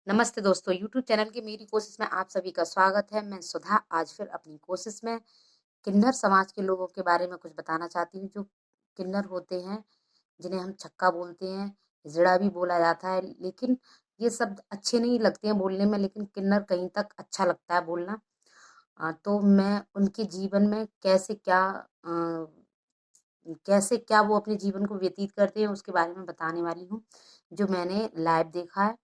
नमस्ते दोस्तों, YouTube channel की मेरी कोशिश में आप सभी का स्वागत है। मैं सुधा आज फिर अपनी कोशिश में किन्नर समाज के लोगों के बारे में कुछ बताना चाहती हूँ। जो किन्नर होते हैं, जिन्हें हम छक्का बोलते हैं, हिजड़ा भी बोला जाता है, लेकिन ये शब्द अच्छे नहीं लगते हैं बोलने में, लेकिन किन्नर कहीं तक अच्छा लगता है बोलना। तो मैं उनके जीवन में कैसे क्या वो अपने जीवन को व्यतीत करते हैं उसके बारे में बताने वाली हूँ, जो मैंने लाइव देखा है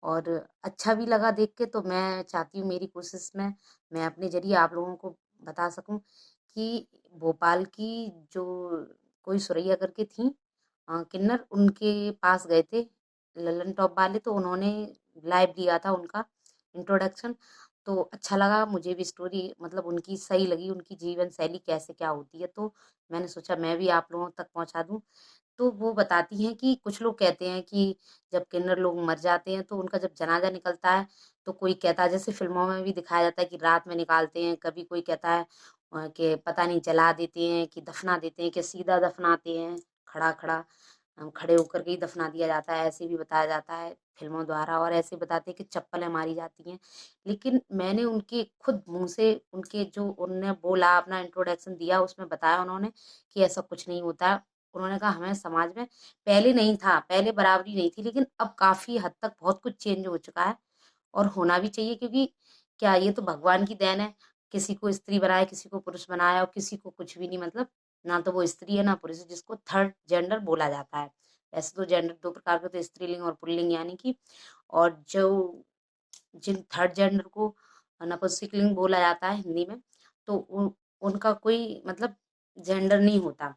और अच्छा भी लगा देख के। तो मैं चाहती हूँ मेरी कोशिश में मैं अपने ज़रिए आप लोगों को बता सकूँ कि भोपाल की जो कोई सुरैया करके थीं किन्नर, उनके पास गए थे लल्लन टॉप वाले, तो उन्होंने लाइव दिया था उनका इंट्रोडक्शन। तो अच्छा लगा मुझे भी स्टोरी, मतलब उनकी सही लगी, उनकी जीवन शैली कैसे क्या होती है। तो मैंने सोचा मैं भी आप लोगों तक पहुँचा दूँ। तो वो बताती हैं कि कुछ लोग कहते हैं कि जब किन्नर लोग मर जाते हैं तो उनका जब जनाजा निकलता है, तो कोई कहता है, जैसे फिल्मों में भी दिखाया जाता है कि रात में निकालते हैं, कभी कोई कहता है कि पता नहीं जला देते हैं कि दफना देते हैं कि सीधा दफनाते हैं, खड़ा खड़ा खड़े होकर के ही दफना दिया जाता है, ऐसे भी बताया जाता है फिल्मों द्वारा। और ऐसे बताते हैं कि चप्पलें मारी जाती हैं। लेकिन मैंने उनके खुद मुंह से, उनके जो उनने बोला, अपना इंट्रोडक्शन दिया, उसमें बताया उन्होंने कि ऐसा कुछ नहीं होता है। उन्होंने कहा हमें समाज में पहले नहीं था, पहले बराबरी नहीं थी, लेकिन अब काफी हद तक बहुत कुछ चेंज हो चुका है और होना भी चाहिए। क्योंकि क्या, ये तो भगवान की देन है। किसी को स्त्री बनाया, किसी को पुरुष बनाया, और किसी को कुछ भी नहीं, मतलब ना तो वो स्त्री है ना पुरुष है, जिसको थर्ड जेंडर बोला जाता है। वैसे तो जेंडर दो प्रकार के, तो स्त्रीलिंग और पुल्लिंग यानी कि। और जो जिन थर्ड जेंडर को नपुंसकलिंग बोला जाता है हिंदी में, तो उनका कोई मतलब जेंडर नहीं होता।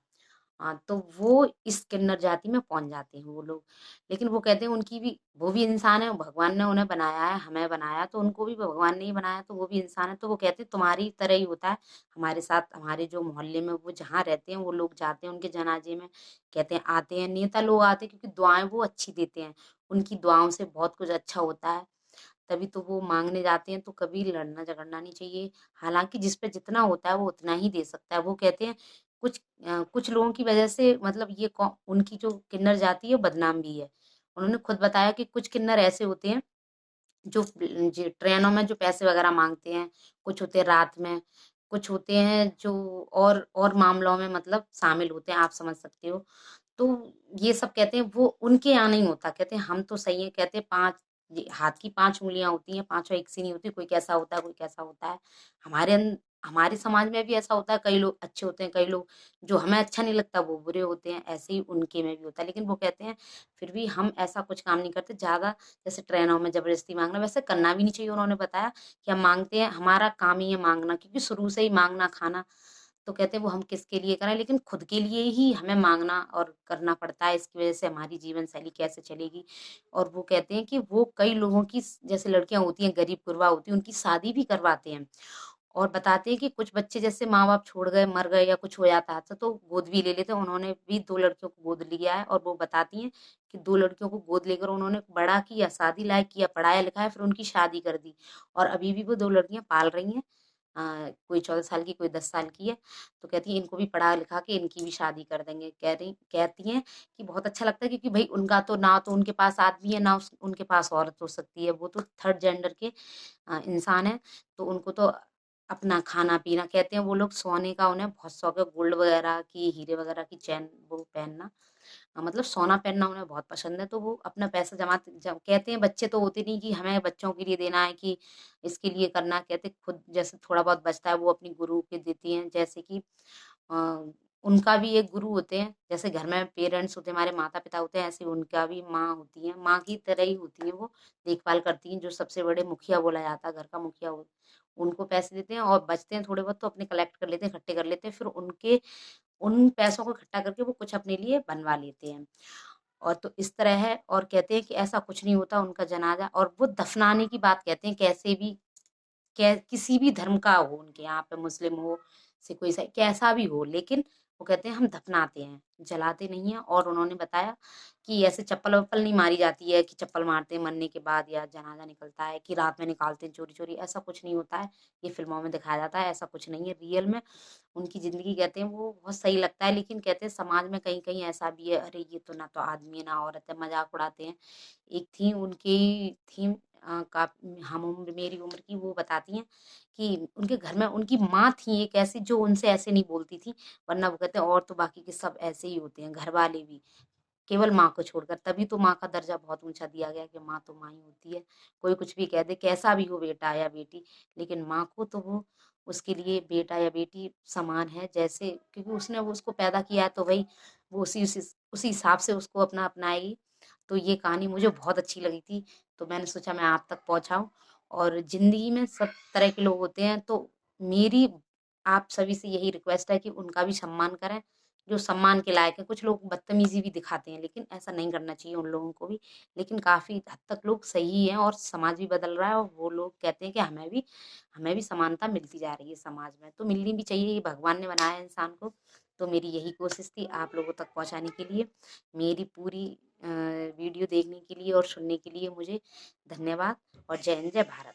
हाँ, तो वो इस किन्नर जाति में पहुंच जाते हैं वो लोग। लेकिन वो कहते हैं उनकी भी, वो भी इंसान है, भगवान ने उन्हें बनाया है, हमें बनाया, तो उनको भी भगवान ने ही बनाया, तो वो भी इंसान है। तो वो कहते हैं तुम्हारी तरह ही होता है हमारे साथ। हमारे जो मोहल्ले में वो जहाँ रहते हैं, वो लोग जाते हैं उनके जनाजे में, कहते हैं आते हैं, नेता लोग आते हैं, क्योंकि दुआएं वो अच्छी देते हैं। उनकी दुआओं से बहुत कुछ अच्छा होता है, तभी तो वो मांगने जाते हैं। तो कभी लड़ना झगड़ना नहीं चाहिए। हालांकि जिस पे जितना होता है वो उतना ही दे सकता है। वो कहते हैं कुछ लोगों की वजह से, मतलब उनकी जो किन्नर जाति है वो बदनाम भी है। उन्होंने खुद बताया कि कुछ किन्नर ऐसे होते हैं जो ट्रेनों में जो पैसे वगैरह मांगते हैं, कुछ होते हैं रात में, कुछ होते हैं जो और मामलों में मतलब शामिल होते हैं, आप समझ सकते हो। तो ये सब कहते हैं वो उनके यहाँ नहीं होता। कहते हैं हम तो सही है, कहते हैं पांच, हाथ की पांच उंगलियां होती हैं, पांचों एक सी नहीं होती, कोई कैसा होता है कोई कैसा होता है। हमारे समाज में भी ऐसा होता है, कई लोग अच्छे होते हैं, कई लोग जो हमें अच्छा नहीं लगता वो बुरे होते हैं, ऐसे ही उनके में भी होता है। लेकिन वो कहते हैं फिर भी हम ऐसा कुछ काम नहीं करते ज्यादा, जैसे ट्रेनों में जबरदस्ती मांगना वैसे करना भी नहीं चाहिए। उन्होंने बताया कि हम मांगते हैं, हमारा काम ही है मांगना, क्योंकि शुरू से ही मांगना खाना। तो कहते हैं वो हम किसके लिए करें, लेकिन खुद के लिए ही हमें मांगना और करना पड़ता है। इसकी वजह से हमारी जीवन शैली कैसे चलेगी। और वो कहते हैं कि वो कई लोगों की, जैसे लड़कियां होती हैं गरीब गुरबा होती हैं, उनकी शादी भी करवाते हैं। और बताते हैं कि कुछ बच्चे जैसे माँ बाप छोड़ गए, मर गए या कुछ हो जाता है तो गोद भी ले लेते हैं। उन्होंने भी दो लड़कियों को गोद लिया है, और वो बताती हैं कि दो लड़कियों को गोद लेकर उन्होंने बड़ा किया, शादी लायक किया, पढ़ाया लिखाया, फिर उनकी शादी कर दी। और अभी भी वो दो लड़कियां पाल रही हैं। कोई 14 साल की, कोई 10 साल की है। तो कहती है इनको भी पढ़ा लिखा के इनकी भी शादी कर देंगे। कहती हैं कि बहुत अच्छा लगता है, क्योंकि भाई उनका तो ना तो उनके पास आदमी है, ना उनके पास औरत हो सकती है। वो तो थर्ड जेंडर के इंसान है। तो उनको तो अपना खाना पीना, कहते हैं वो लोग सोने का उन्हें बहुत शौक है, गोल्ड वगैरह की, हीरे वगैरह की चैन वो पहनना, मतलब सोना पहनना उन्हें बहुत पसंद है। तो वो अपना पैसा कहते हैं बच्चे तो होते नहीं कि हमें बच्चों के लिए देना है कि इसके लिए करना है। कहते खुद जैसे थोड़ा बहुत बचता है वो अपनी गुरु के देती हैं। जैसे कि अ, उनका भी एक गुरु होते हैं, जैसे घर में पेरेंट्स होते हैं, हमारे माता पिता होते हैं, ऐसे उनका भी माँ होती है, माँ की तरह ही होती है वो, देखभाल करती हैं। जो सबसे बड़े मुखिया बोला जाता है, घर का मुखिया उनको पैसे देते हैं, और बचते हैं थोड़े बहुत तो अपने कलेक्ट कर लेते हैं, इकट्ठे कर लेते हैं, फिर उनके उन पैसों को इकट्ठा करके वो कुछ अपने लिए बनवा लेते हैं। और तो इस तरह है। और कहते हैं कि ऐसा कुछ नहीं होता उनका जनाजा। और वो दफनाने की बात कहते हैं, कैसे भी किसी भी धर्म का हो, उनके यहाँ पे मुस्लिम हो, सिख हो, ईसाई, कैसा भी हो, लेकिन वो कहते हैं हम दफनाते हैं, जलाते नहीं है। और उन्होंने बताया कि ऐसे चप्पल वप्पल नहीं मारी जाती है कि चप्पल मारते हैं मरने के बाद, या जनाजा निकलता है कि रात में निकालते हैं चोरी चोरी, ऐसा कुछ नहीं होता है। ये फिल्मों में दिखाया जाता है, ऐसा कुछ नहीं है रियल में। उनकी जिंदगी कहते हैं वो बहुत सही लगता है। लेकिन कहते हैं समाज में कहीं कहीं ऐसा भी है, अरे ये तो ना तो आदमी है ना औरत है, मजाक उड़ाते हैं। एक थी उनकी थी का हम उम्र मेरी उम्र की, वो बताती हैं कि उनके घर में उनकी माँ थी एक ऐसी जो उनसे ऐसे नहीं बोलती थी, वरना वो कहते हैं और तो बाकी के सब ऐसे ही होते हैं, घर वाले भी, केवल माँ को छोड़कर। तभी तो माँ का दर्जा बहुत ऊंचा दिया गया कि माँ तो माँ ही होती है, कोई कुछ भी कह दे, कैसा भी हो बेटा या बेटी, लेकिन माँ को तो वो उसके लिए बेटा या बेटी समान है, जैसे क्योंकि उसने वो उसको पैदा किया है, तो वही वो उसी हिसाब से उसको अपनाएगी। तो ये कहानी मुझे बहुत अच्छी लगी थी, तो मैंने सोचा मैं आप तक पहुंचाऊं। और जिंदगी में सब तरह के लोग होते हैं, तो मेरी आप सभी से यही रिक्वेस्ट है कि उनका भी सम्मान करें जो सम्मान के लायक है। कुछ लोग बदतमीजी भी दिखाते हैं, लेकिन ऐसा नहीं करना चाहिए उन लोगों को भी। लेकिन काफी हद तक लोग सही हैं और समाज भी बदल रहा है, और वो लोग कहते हैं कि हमें भी समानता मिलती जा रही है समाज में, तो मिलनी भी चाहिए, ये भगवान ने बनाया है इंसान को। तो मेरी यही कोशिश थी आप लोगों तक पहुंचाने के लिए। मेरी पूरी वीडियो देखने के लिए और सुनने के लिए मुझे धन्यवाद, और जय हिंद, जय भारत।